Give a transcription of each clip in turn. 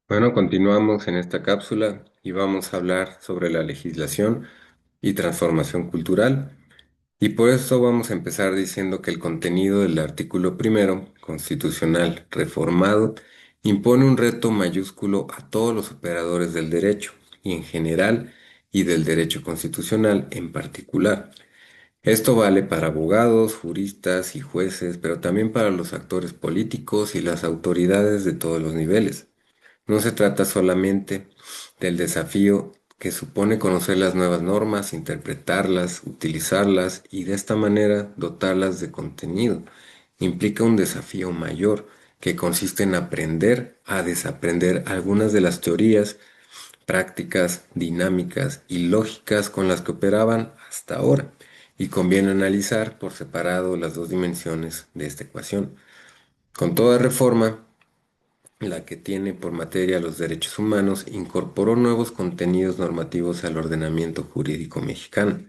Bueno, continuamos en esta cápsula y vamos a hablar sobre la legislación y transformación cultural. Y por eso vamos a empezar diciendo que el contenido del artículo primero, constitucional reformado, impone un reto mayúsculo a todos los operadores del derecho, y en general, y del derecho constitucional en particular. Esto vale para abogados, juristas y jueces, pero también para los actores políticos y las autoridades de todos los niveles. No se trata solamente del desafío que supone conocer las nuevas normas, interpretarlas, utilizarlas y de esta manera dotarlas de contenido. Implica un desafío mayor que consiste en aprender a desaprender algunas de las teorías, prácticas, dinámicas y lógicas con las que operaban hasta ahora. Y conviene analizar por separado las dos dimensiones de esta ecuación. Con toda reforma, la que tiene por materia los derechos humanos, incorporó nuevos contenidos normativos al ordenamiento jurídico mexicano,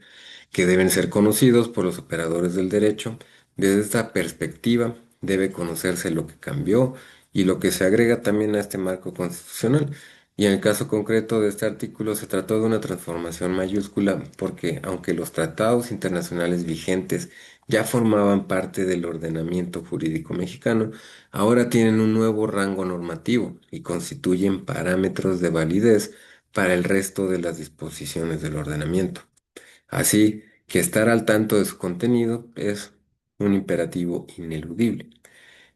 que deben ser conocidos por los operadores del derecho. Desde esta perspectiva, debe conocerse lo que cambió y lo que se agrega también a este marco constitucional. Y en el caso concreto de este artículo se trató de una transformación mayúscula porque, aunque los tratados internacionales vigentes ya formaban parte del ordenamiento jurídico mexicano, ahora tienen un nuevo rango normativo y constituyen parámetros de validez para el resto de las disposiciones del ordenamiento. Así que estar al tanto de su contenido es un imperativo ineludible.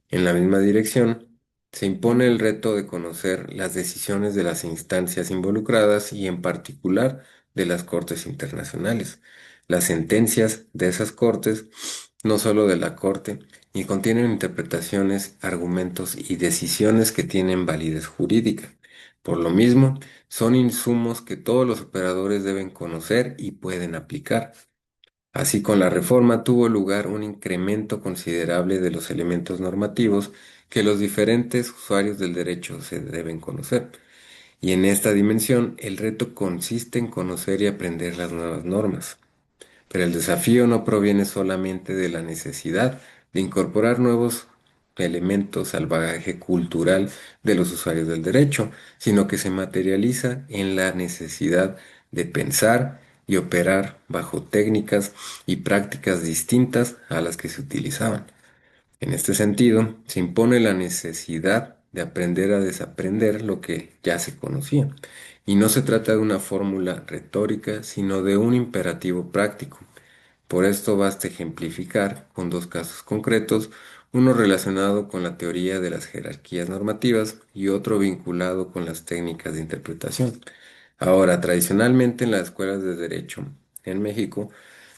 En la misma dirección, se impone el reto de conocer las decisiones de las instancias involucradas y en particular de las cortes internacionales. Las sentencias de esas cortes, no solo de la corte, y contienen interpretaciones, argumentos y decisiones que tienen validez jurídica. Por lo mismo, son insumos que todos los operadores deben conocer y pueden aplicar. Así, con la reforma tuvo lugar un incremento considerable de los elementos normativos que los diferentes usuarios del derecho se deben conocer. Y en esta dimensión, el reto consiste en conocer y aprender las nuevas normas. Pero el desafío no proviene solamente de la necesidad de incorporar nuevos elementos al bagaje cultural de los usuarios del derecho, sino que se materializa en la necesidad de pensar y operar bajo técnicas y prácticas distintas a las que se utilizaban. En este sentido, se impone la necesidad de aprender a desaprender lo que ya se conocía. Y no se trata de una fórmula retórica, sino de un imperativo práctico. Por esto basta ejemplificar con dos casos concretos, uno relacionado con la teoría de las jerarquías normativas y otro vinculado con las técnicas de interpretación. Ahora, tradicionalmente en las escuelas de derecho en México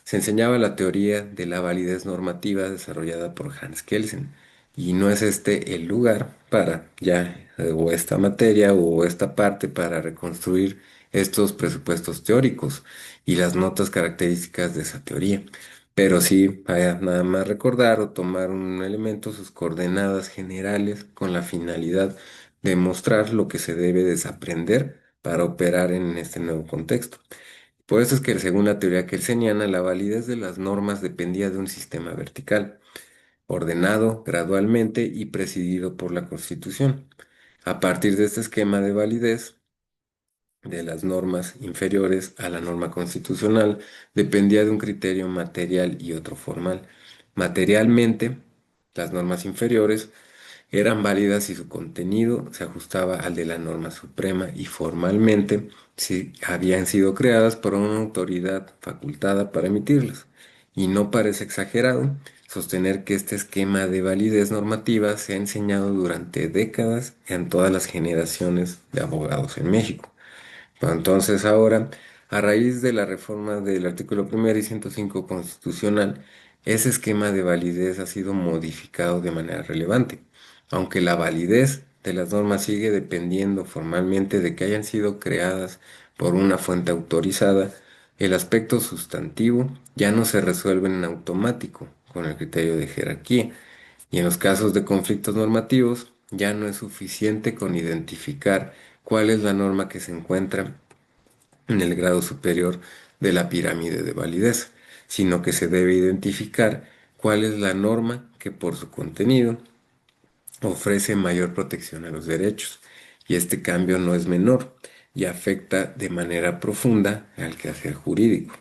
se enseñaba la teoría de la validez normativa desarrollada por Hans Kelsen, y no es este el lugar para o esta materia o esta parte para reconstruir estos presupuestos teóricos y las notas características de esa teoría. Pero sí, vaya nada más recordar o tomar un elemento, sus coordenadas generales, con la finalidad de mostrar lo que se debe desaprender para operar en este nuevo contexto. Por eso es que, según la teoría kelseniana, la validez de las normas dependía de un sistema vertical, ordenado gradualmente y presidido por la Constitución. A partir de este esquema de validez, de las normas inferiores a la norma constitucional dependía de un criterio material y otro formal. Materialmente, las normas inferiores eran válidas si su contenido se ajustaba al de la norma suprema, y formalmente si habían sido creadas por una autoridad facultada para emitirlas. Y no parece exagerado sostener que este esquema de validez normativa se ha enseñado durante décadas en todas las generaciones de abogados en México. Entonces ahora, a raíz de la reforma del artículo primero y 105 constitucional, ese esquema de validez ha sido modificado de manera relevante. Aunque la validez de las normas sigue dependiendo formalmente de que hayan sido creadas por una fuente autorizada, el aspecto sustantivo ya no se resuelve en automático con el criterio de jerarquía, y en los casos de conflictos normativos ya no es suficiente con identificar cuál es la norma que se encuentra en el grado superior de la pirámide de validez, sino que se debe identificar cuál es la norma que por su contenido ofrece mayor protección a los derechos. y este cambio no es menor y afecta de manera profunda al quehacer jurídico.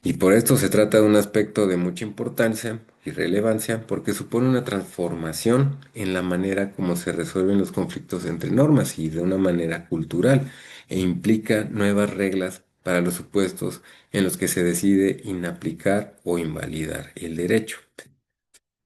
Y por esto se trata de un aspecto de mucha importancia y relevancia porque supone una transformación en la manera como se resuelven los conflictos entre normas y de una manera cultural e implica nuevas reglas para los supuestos en los que se decide inaplicar o invalidar el derecho.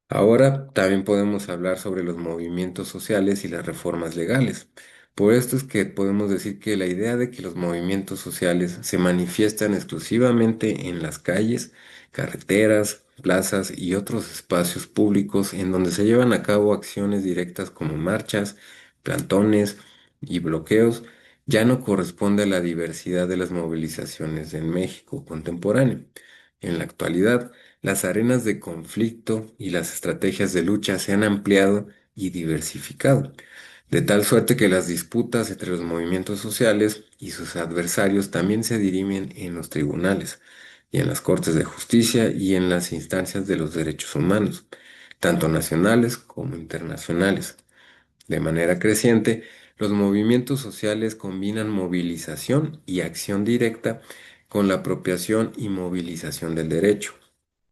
Ahora también podemos hablar sobre los movimientos sociales y las reformas legales. Por esto es que podemos decir que la idea de que los movimientos sociales se manifiestan exclusivamente en las calles, carreteras, plazas y otros espacios públicos en donde se llevan a cabo acciones directas como marchas, plantones y bloqueos, ya no corresponde a la diversidad de las movilizaciones en México contemporáneo. En la actualidad, las arenas de conflicto y las estrategias de lucha se han ampliado y diversificado, de tal suerte que las disputas entre los movimientos sociales y sus adversarios también se dirimen en los tribunales y en las cortes de justicia y en las instancias de los derechos humanos, tanto nacionales como internacionales. De manera creciente, los movimientos sociales combinan movilización y acción directa con la apropiación y movilización del derecho.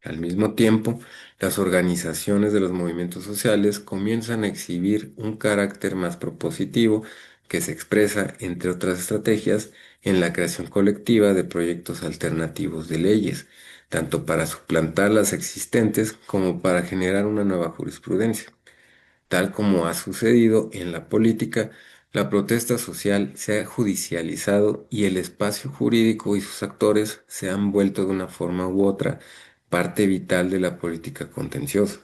Al mismo tiempo, las organizaciones de los movimientos sociales comienzan a exhibir un carácter más propositivo que se expresa, entre otras estrategias, en la creación colectiva de proyectos alternativos de leyes, tanto para suplantar las existentes como para generar una nueva jurisprudencia. Tal como ha sucedido en la política, la protesta social se ha judicializado y el espacio jurídico y sus actores se han vuelto de una forma u otra parte vital de la política contenciosa.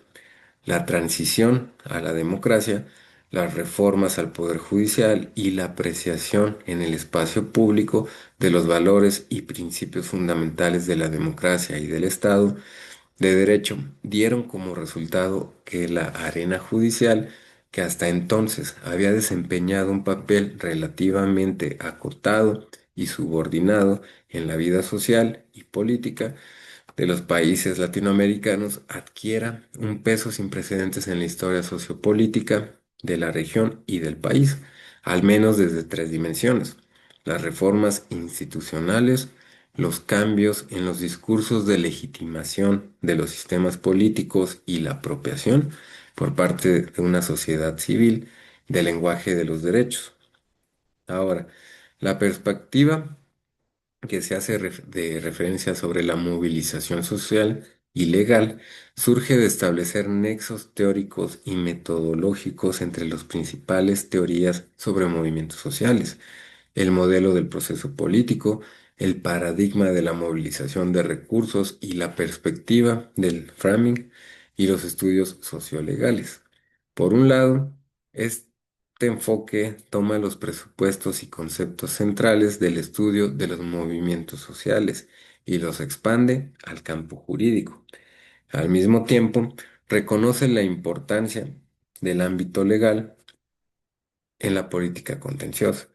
La transición a la democracia, las reformas al poder judicial y la apreciación en el espacio público de los valores y principios fundamentales de la democracia y del Estado de Derecho dieron como resultado que la arena judicial, que hasta entonces había desempeñado un papel relativamente acotado y subordinado en la vida social y política de los países latinoamericanos, adquiera un peso sin precedentes en la historia sociopolítica de la región y del país, al menos desde tres dimensiones: las reformas institucionales, los cambios en los discursos de legitimación de los sistemas políticos y la apropiación por parte de una sociedad civil del lenguaje de los derechos. Ahora, la perspectiva que se hace de referencia sobre la movilización social y legal surge de establecer nexos teóricos y metodológicos entre las principales teorías sobre movimientos sociales: el modelo del proceso político, el paradigma de la movilización de recursos y la perspectiva del framing y los estudios sociolegales. Por un lado, este enfoque toma los presupuestos y conceptos centrales del estudio de los movimientos sociales y los expande al campo jurídico. Al mismo tiempo, reconoce la importancia del ámbito legal en la política contenciosa.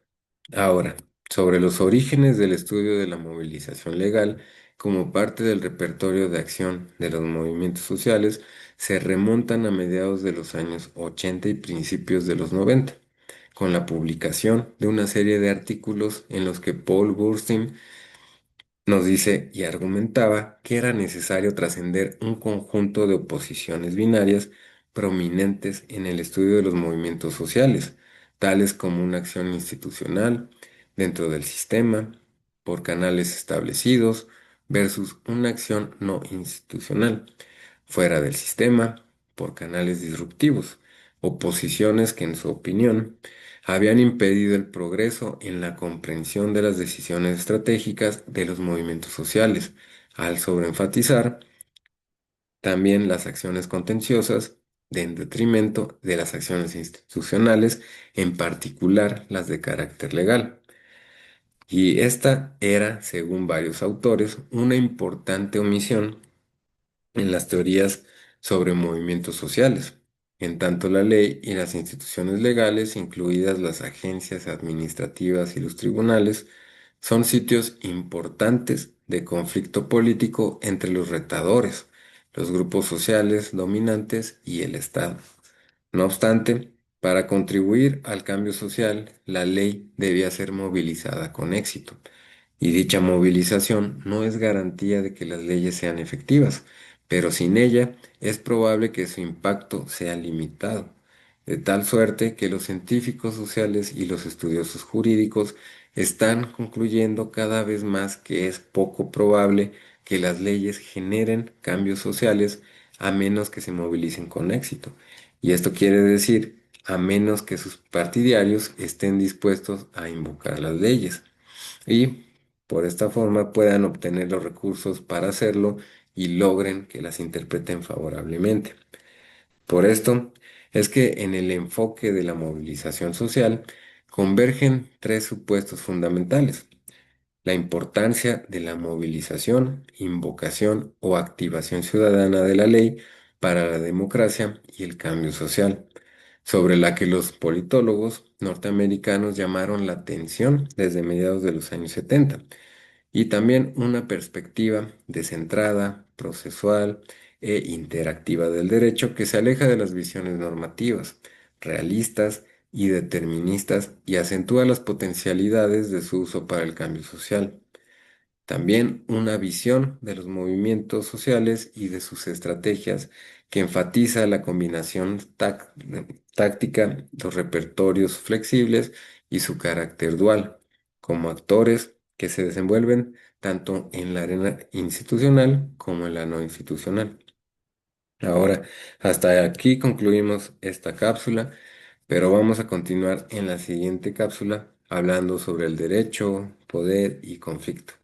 Ahora, sobre los orígenes del estudio de la movilización legal como parte del repertorio de acción de los movimientos sociales, se remontan a mediados de los años 80 y principios de los 90, con la publicación de una serie de artículos en los que Paul Boorstin nos dice y argumentaba que era necesario trascender un conjunto de oposiciones binarias prominentes en el estudio de los movimientos sociales, tales como una acción institucional dentro del sistema, por canales establecidos, versus una acción no institucional, fuera del sistema, por canales disruptivos, oposiciones que en su opinión habían impedido el progreso en la comprensión de las decisiones estratégicas de los movimientos sociales, al sobreenfatizar también las acciones contenciosas en detrimento de las acciones institucionales, en particular las de carácter legal. Y esta era, según varios autores, una importante omisión en las teorías sobre movimientos sociales, en tanto la ley y las instituciones legales, incluidas las agencias administrativas y los tribunales, son sitios importantes de conflicto político entre los retadores, los grupos sociales dominantes y el Estado. No obstante, Para contribuir al cambio social, la ley debía ser movilizada con éxito, y dicha movilización no es garantía de que las leyes sean efectivas, pero sin ella es probable que su impacto sea limitado, de tal suerte que los científicos sociales y los estudiosos jurídicos están concluyendo cada vez más que es poco probable que las leyes generen cambios sociales a menos que se movilicen con éxito. Y esto quiere decir a menos que sus partidarios estén dispuestos a invocar las leyes y por esta forma puedan obtener los recursos para hacerlo y logren que las interpreten favorablemente. Por esto es que en el enfoque de la movilización social convergen tres supuestos fundamentales: la importancia de la movilización, invocación o activación ciudadana de la ley para la democracia y el cambio social, sobre la que los politólogos norteamericanos llamaron la atención desde mediados de los años 70, y también una perspectiva descentrada, procesual e interactiva del derecho que se aleja de las visiones normativas, realistas y deterministas y acentúa las potencialidades de su uso para el cambio social. También una visión de los movimientos sociales y de sus estrategias que enfatiza la combinación táctica, los repertorios flexibles y su carácter dual, como actores que se desenvuelven tanto en la arena institucional como en la no institucional. Ahora, hasta aquí concluimos esta cápsula, pero vamos a continuar en la siguiente cápsula hablando sobre el derecho, poder y conflicto.